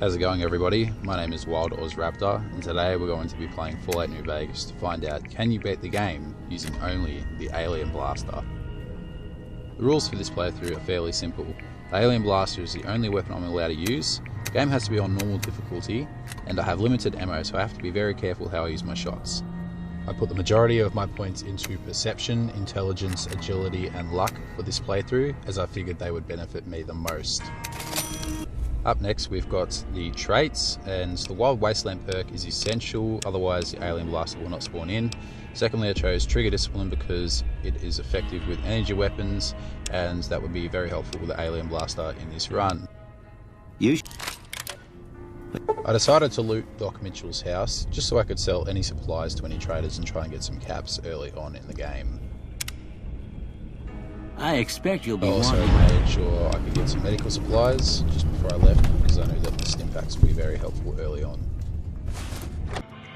How's it going, everybody? My name is Wild Oz Raptor, and today we're going to be playing Fallout New Vegas to find out, can you beat the game using only the Alien Blaster? The rules for this playthrough are fairly simple. The Alien Blaster is the only weapon I'm allowed to use, the game has to be on normal difficulty, and I have limited ammo, so I have to be very careful how I use my shots. I put the majority of my points into Perception, Intelligence, Agility and Luck for this playthrough, as I figured they would benefit me the most. Up next we've got the traits, and the Wild Wasteland perk is essential, otherwise the Alien Blaster will not spawn in. Secondly, I chose Trigger Discipline because it is effective with energy weapons, and that would be very helpful with the Alien Blaster in this run. I decided to loot Doc Mitchell's house, just so I could sell any supplies to any traders and try and get some caps early on in the game. I expect you'll be I also wanting. made sure I could get some medical supplies just before I left, because I knew that the stim packs would be very helpful early on.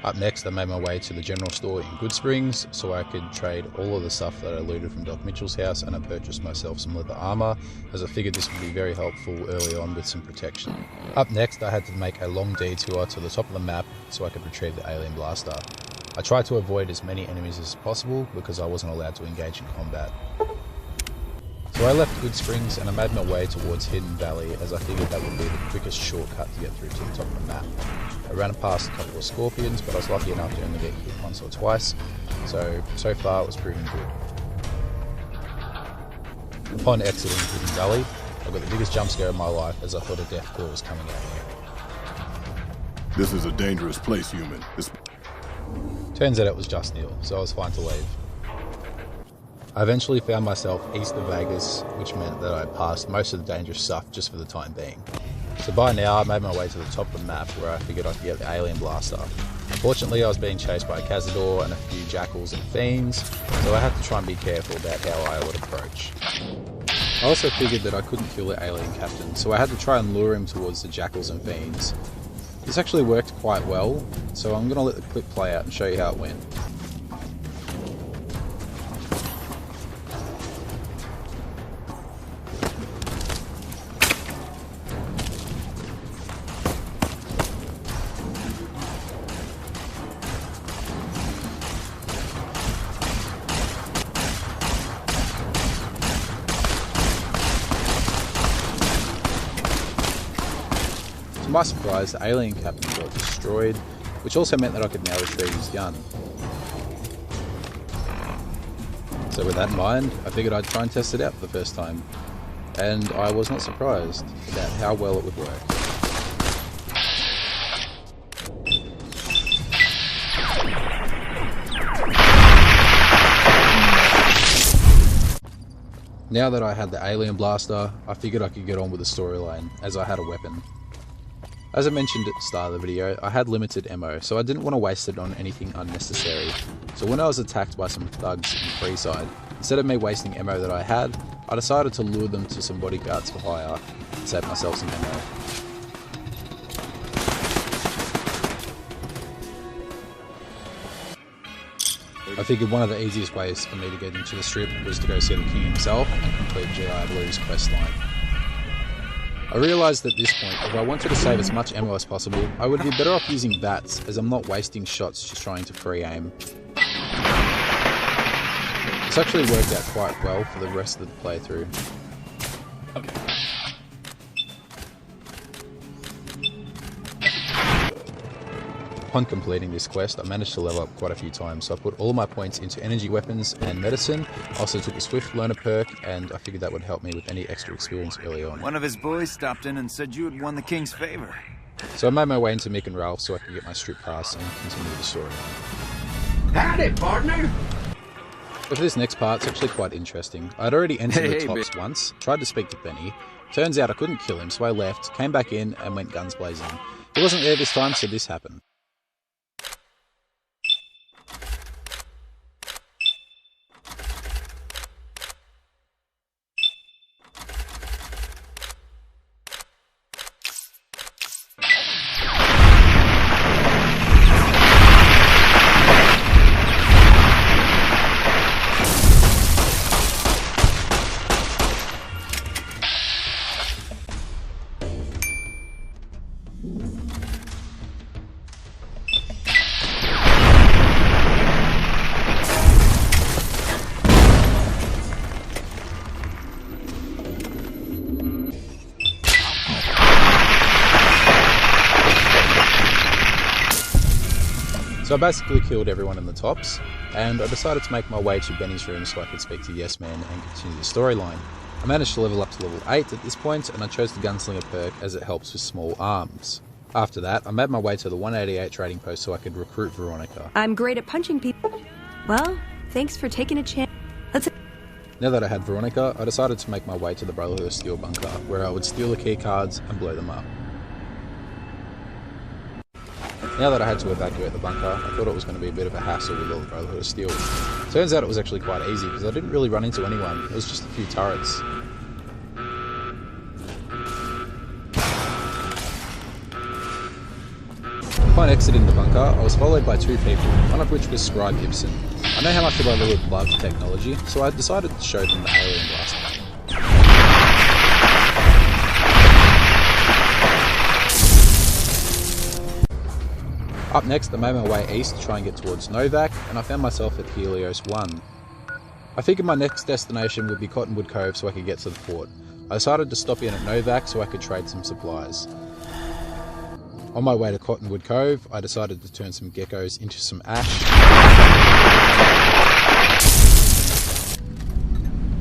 Up next, I made my way to the general store in Goodsprings so I could trade all of the stuff that I looted from Doc Mitchell's house, and I purchased myself some leather armor, as I figured this would be very helpful early on with some protection. Up next, I had to make a long detour to the top of the map so I could retrieve the Alien Blaster. I tried to avoid as many enemies as possible because I wasn't allowed to engage in combat. So I left Goodsprings and I made my way towards Hidden Valley, as I figured that would be the quickest shortcut to get through to the top of the map. I ran past a couple of scorpions, but I was lucky enough to only get hit once or twice, so far it was proving good. Upon exiting Hidden Valley, I got the biggest jump scare of my life as I thought a death claw was coming at me. This is a dangerous place, human. Turns out it was just Neil, so I was fine to leave. I eventually found myself east of Vegas, which meant that I passed most of the dangerous stuff just for the time being. So by now I made my way to the top of the map where I figured I could get the Alien Blaster. Unfortunately, I was being chased by a Cazador and a few jackals and fiends, so I had to try and be careful about how I would approach. I also figured that I couldn't kill the alien captain, so I had to try and lure him towards the jackals and fiends. This actually worked quite well, so I'm going to let the clip play out and show you how it went. To my surprise, the alien captain got destroyed, which also meant that I could now retrieve his gun. So with that in mind, I figured I'd try and test it out for the first time, and I was not surprised about how well it would work. Now that I had the Alien Blaster, I figured I could get on with the storyline, as I had a weapon. As I mentioned at the start of the video, I had limited ammo, so I didn't want to waste it on anything unnecessary. So when I was attacked by some thugs in Freeside, instead of me wasting ammo that I had, I decided to lure them to some bodyguards for hire and save myself some ammo. I figured one of the easiest ways for me to get into the strip was to go see the king himself and complete G.I. Blue's questline. I realised at this point, if I wanted to save as much ammo as possible, I would be better off using VATS, as I'm not wasting shots just trying to free aim. This actually worked out quite well for the rest of the playthrough. Okay. Upon completing this quest, I managed to level up quite a few times, so I put all of my points into energy weapons and medicine. I also took the Swift Learner perk, and I figured that would help me with any extra experience early on. One of his boys stopped in and said you had won the king's favor. So I made my way into Mick and Ralph so I could get my strip pass and continue the story. Howdy, partner! But for this next part, it's actually quite interesting. I'd already entered the tops once, tried to speak to Benny. Turns out I couldn't kill him, so I left, came back in, and went guns blazing. He wasn't there this time, so this happened. So I basically killed everyone in the tops, and I decided to make my way to Benny's room so I could speak to Yes Man and continue the storyline. I managed to level up to level 8 at this point, and I chose the Gunslinger perk as it helps with small arms. After that, I made my way to the 188 trading post so I could recruit Veronica. I'm great at punching people. Well, thanks for taking a chance. Now that I had Veronica, I decided to make my way to the Brotherhood of Steel bunker, where I would steal the key cards and blow them up. Now that I had to evacuate the bunker, I thought it was going to be a bit of a hassle with all the Brotherhood of Steel. Turns out it was actually quite easy, because I didn't really run into anyone, it was just a few turrets. Upon exiting the bunker, I was followed by 2 people, one of which was Scribe Gibson. I know how much of I would love technology, so I decided to show them the alien blaster. Up next, I made my way east to try and get towards Novak, and I found myself at Helios 1. I figured my next destination would be Cottonwood Cove so I could get to the fort. I decided to stop in at Novak so I could trade some supplies. On my way to Cottonwood Cove, I decided to turn some geckos into some ash.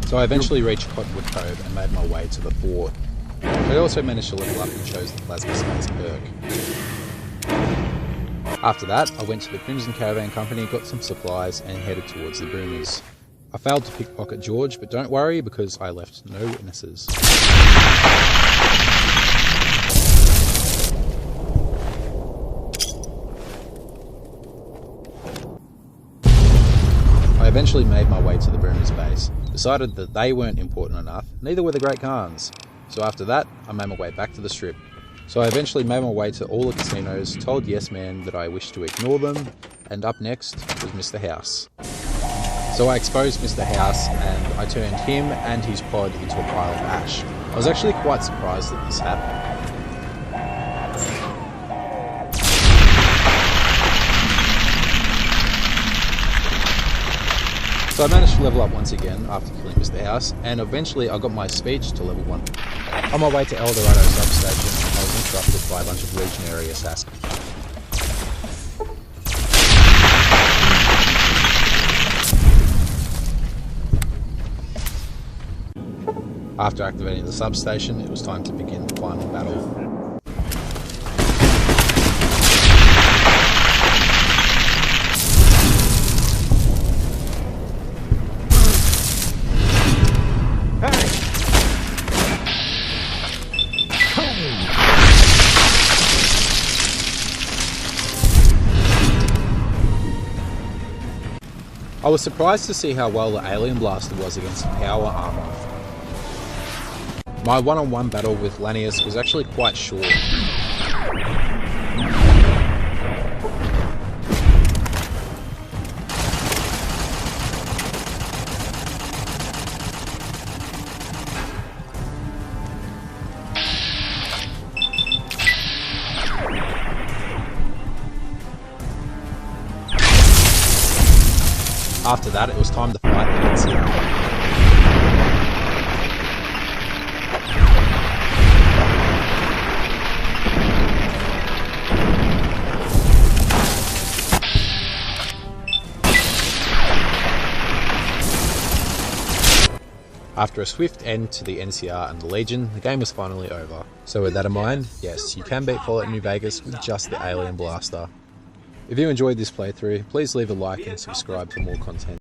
So I eventually reached Cottonwood Cove and made my way to the fort. I also managed to level up and chose the Plasma Space perk. After that, I went to the Crimson Caravan Company, got some supplies, and headed towards the Boomers. I failed to pickpocket George, but don't worry because I left no witnesses. I eventually made my way to the Boomers base, decided that they weren't important enough, neither were the Great Khans. So after that, I made my way back to the strip. So I eventually made my way to all the casinos, told Yes Man that I wished to ignore them, and up next was Mr. House. So I exposed Mr. House and I turned him and his pod into a pile of ash. I was actually quite surprised that this happened. So I managed to level up once again after killing Mr. House, and eventually I got my speech to level 1. On my way to El Dorado substation, I was interrupted by a bunch of legionary assassins. After activating the substation, it was time to begin the final battle. I was surprised to see how well the alien blaster was against power armor. My one-on-one battle with Lanius was actually quite short. After that, it was time to fight the NCR. After a swift end to the NCR and the Legion, the game was finally over. So with that in mind, yes, you can beat Fallout New Vegas with just the Alien Blaster. If you enjoyed this playthrough, please leave a like and subscribe for more content.